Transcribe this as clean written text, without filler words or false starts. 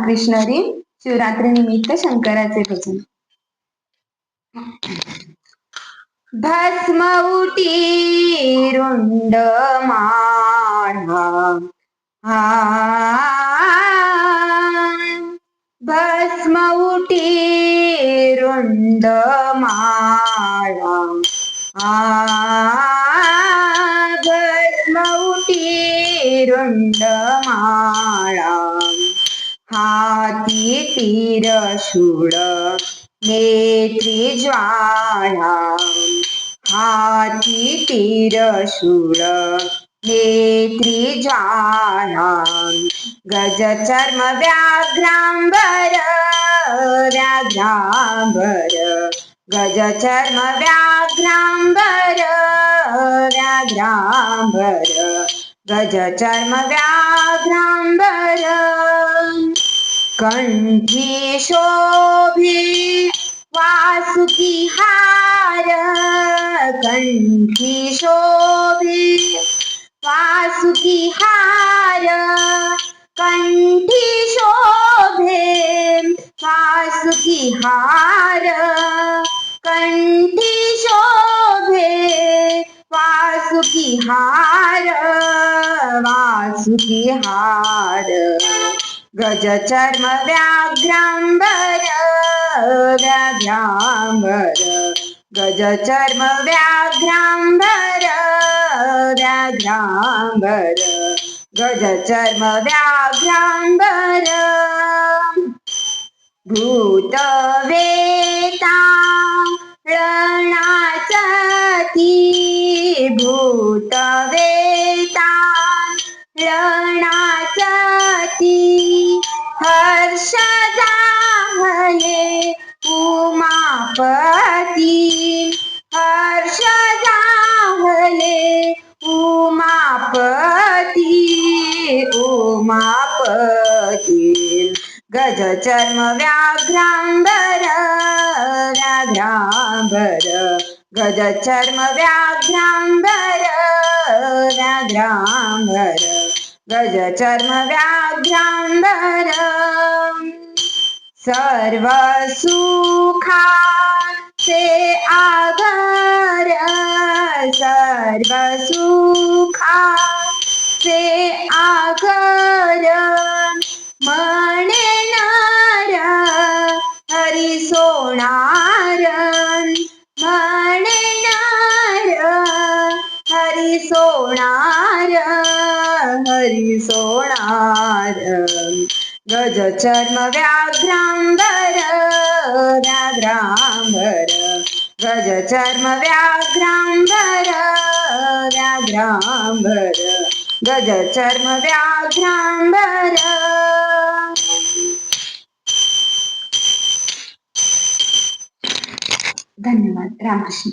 रामकृष्ण हरी. शिवरात्री निमित्त शंकराचे भजन. भस्म उटी रुंड माळा भस्म उटी रुंड माळा भस्म उटी रुंड माळा हाती तीरशूळ नेत्री ज्वाळा हाती तीरशूळ नेत्री ज्वाळा गजचर्म व्याघ्रांबर व्याघ्रांबर गजचर्म व्याघ्रांबर व्याघ्रांबर गजचर्म व्याघ्रांबर कंठी शोभे वासुकी हार कंठी शोभे वासुकी हार कंठी शोभे वासुकी हार कंठी शोभे वासुकी हार वासुकी हार गजचर्म व्याघ्रांबर व्याघ्रांबर गजचर्म व्याघ्रांबर व्याघ्रांबर गजचर्म व्याघ्रांबर भूत वेता रणाचती भूत वेता रणाचती हर्ष जाहले उमापती हर्ष जाहले उमापती उमापती गजचर्म व्याघ्रांबर व्याघ्रांबर गजचर्म व्याघ्रांबर व्याघ्रांबर गजचर्म व्याघ्रांबर सर्व सुखाचे आगर सर्व सुखाचे आगर म्हणे नर हरी सोनार म्हणे नर हरी सोनार हरी सोनार गजचर्म व्याघ्रांबर व्याघ्रांबर गजचर्म व्याघ्रांबर व्याघ्रांबर गजचर्म व्याघ्रांबर. धन्यवाद. रामकृष्ण.